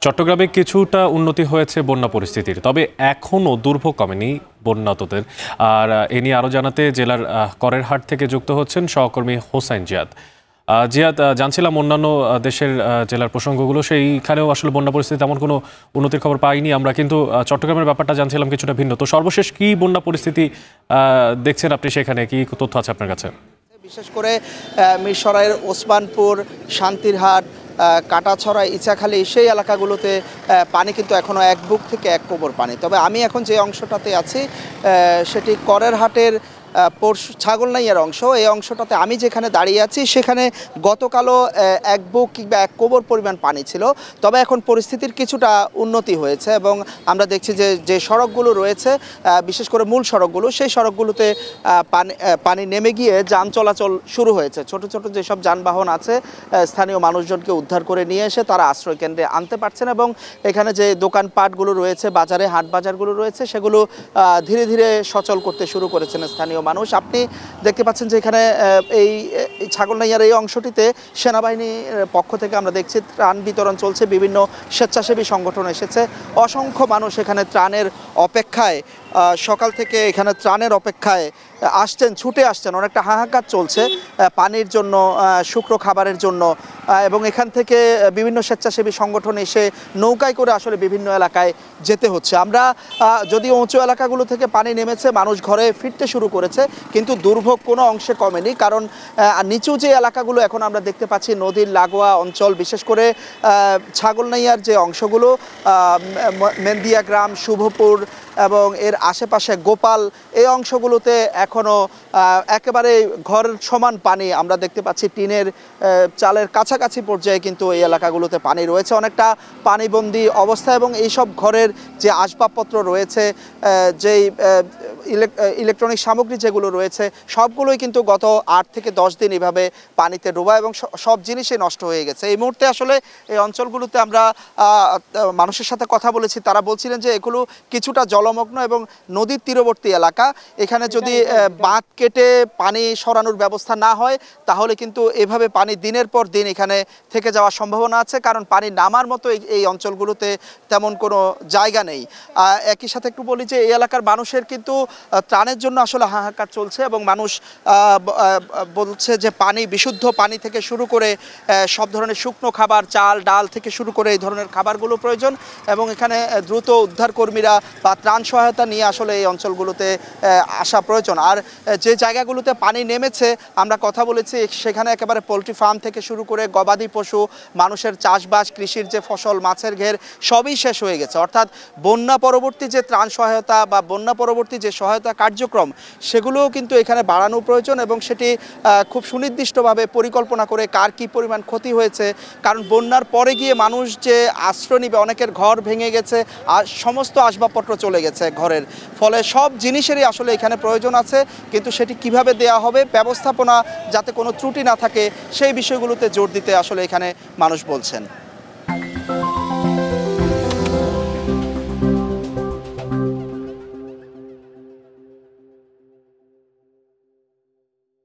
চট্টগ্রামে কিছুটা উন্নতি হয়েছে বন্যা পরিস্থিতির, তবে এখনও দুর্ভোগ কমেনি বন্যাতদের। আর এ নিয়ে আরও জানাতে জেলার করের হাট থেকে যুক্ত হচ্ছেন সহকর্মী হোসাইন জিয়াদ। জিয়াদ, জানছিলাম অন্যান্য দেশের জেলার প্রসঙ্গগুলো, সেইখানেও আসলে বন্যা পরিস্থিতি তেমন কোনো উন্নতির খবর পাইনি আমরা, কিন্তু চট্টগ্রামের ব্যাপারটা জানছিলাম কিছুটা ভিন্ন। তো সর্বশেষ কি বন্যা পরিস্থিতি দেখছেন আপনি, সেখানে কি তথ্য আছে আপনার কাছে? বিশেষ করে মিরসরাইয়ের ওসমানপুর, শান্তিরহাট, কাটাছড়া, ইচাখালী সেই এলাকাগুলোতে পানি কিন্তু এখনও এক বুক থেকে এক কোমর পানি। তবে আমি এখন যে অংশটাতে আছি সেটি করের হাটের ছাগলনাইয়ার অংশ। এই অংশটাতে আমি যেখানে দাঁড়িয়ে আছি সেখানে গতকালও এক বুক কিংবা এক কোমর পরিমাণ পানি ছিল। তবে এখন পরিস্থিতির কিছুটা উন্নতি হয়েছে এবং আমরা দেখছি যে সড়কগুলো রয়েছে, বিশেষ করে মূল সড়কগুলো, সেই সড়কগুলোতে পানি নেমে গিয়ে যান চলাচল শুরু হয়েছে। ছোট ছোট যেসব যানবাহন আছে স্থানীয় মানুষজনকে উদ্ধার করে নিয়ে এসে তারা আশ্রয় কেন্দ্রে আনতে পারছেন এবং এখানে যে দোকানপাটগুলো রয়েছে, বাজারে হাট বাজারগুলো রয়েছে, সেগুলো ধীরে ধীরে সচল করতে শুরু করেছেন স্থানীয় মানুষ। আপনি দেখতে পাচ্ছেন যে এখানে এই ছাগলনাইয়ার এই অংশটিতে সেনাবাহিনীর পক্ষ থেকে আমরা দেখছি ত্রাণ বিতরণ চলছে। বিভিন্ন স্বেচ্ছাসেবী সংগঠন এসেছে, অসংখ্য মানুষ এখানে ত্রাণের অপেক্ষায়, সকাল থেকে এখানে ত্রাণের অপেক্ষায় আসছেন, ছুটে আসছেন। অনেকটা হাহাকার চলছে পানির জন্য, শুকনো খাবারের জন্য, এবং এখান থেকে বিভিন্ন স্বেচ্ছাসেবী সংগঠন এসে নৌকায় করে আসলে বিভিন্ন এলাকায় যেতে হচ্ছে। আমরা যদিও উঁচু এলাকাগুলো থেকে পানি নেমেছে, মানুষ ঘরে ফিরতে শুরু করেছে, কিন্তু দুর্ভোগ কোনো অংশে কমেনি। কারণ নিচু যে এলাকাগুলো এখন আমরা দেখতে পাচ্ছি, নদীর লাগোয়া অঞ্চল, বিশেষ করে ছাগলনাইয়ার যে অংশগুলো, মেন্দিয়া গ্রাম, শুভপুর এবং এর আশেপাশে গোপাল, এই অংশগুলোতে এখনও একেবারে ঘর সমান পানি আমরা দেখতে পাচ্ছি। টিনের চালের কাছাকাছি পর্যায়ে কিন্তু এই এলাকাগুলোতে পানি রয়েছে, অনেকটা পানিবন্দী অবস্থা। এবং এইসব ঘরের যে আসবাবপত্র রয়েছে, যেই ইলেকট্রনিক সামগ্রী যেগুলো রয়েছে, সবগুলোই কিন্তু গত 8 থেকে 10 দিন এভাবে পানিতে ডোবা এবং সব জিনিসই নষ্ট হয়ে গেছে। এই মুহূর্তে আসলে এই অঞ্চলগুলোতে আমরা মানুষের সাথে কথা বলেছি, তারা বলছিলেন যে এগুলো কিছুটা জলমগ্ন এবং নদীর তীরবর্তী এলাকা। এখানে যদি বাঁধ কেটে পানি সরানোর ব্যবস্থা না হয় তাহলে কিন্তু এভাবে পানি দিনের পর দিন এখানে থেকে যাওয়ার সম্ভাবনা আছে, কারণ পানি নামার মতো এই অঞ্চলগুলোতে তেমন কোনো জায়গা নেই। একই সাথে একটু বলি যে এই এলাকার মানুষের কিন্তু ত্রাণের জন্য আসলে হাহাকার চলছে এবং মানুষ বলছে যে পানি, বিশুদ্ধ পানি থেকে শুরু করে সব ধরনের শুকনো খাবার, চাল ডাল থেকে শুরু করে এই ধরনের খাবারগুলো প্রয়োজন এবং এখানে দ্রুত উদ্ধারকর্মীরা বা ত্রাণ সহায়তা নিয়ে আসলে এই অঞ্চলগুলোতে আসা প্রয়োজন। আর যে জায়গাগুলোতে পানি নেমেছে আমরা কথা বলেছি, সেখানে একেবারে পোলট্রি ফার্ম থেকে শুরু করে গবাদি পশু, মানুষের চাষবাস, কৃষির যে ফসল, মাছের ঘের, সবই শেষ হয়ে গেছে। অর্থাৎ বন্যা পরবর্তী যে ত্রাণ সহায়তা বা বন্যা পরবর্তী যে সহায়তা কার্যক্রম, সেগুলোও কিন্তু এখানে বাড়ানো প্রয়োজন এবং সেটি খুব সুনির্দিষ্টভাবে পরিকল্পনা করে কার কী পরিমাণ ক্ষতি হয়েছে। কারণ বন্যার পরে গিয়ে মানুষ যে আশ্রয় নিবে, অনেকের ঘর ভেঙে গেছে আর সমস্ত আসবাবপত্র চলে গেছে ঘরের, ফলে সব জিনিসেরই আসলে এখানে প্রয়োজন আছে, কিন্তু সেটি কিভাবে দেয়া হবে, ব্যবস্থাপনা যাতে কোনো ত্রুটি না থাকে, সেই বিষয়গুলোতে জোর দিতে আসলে এখানে মানুষ বলছেন।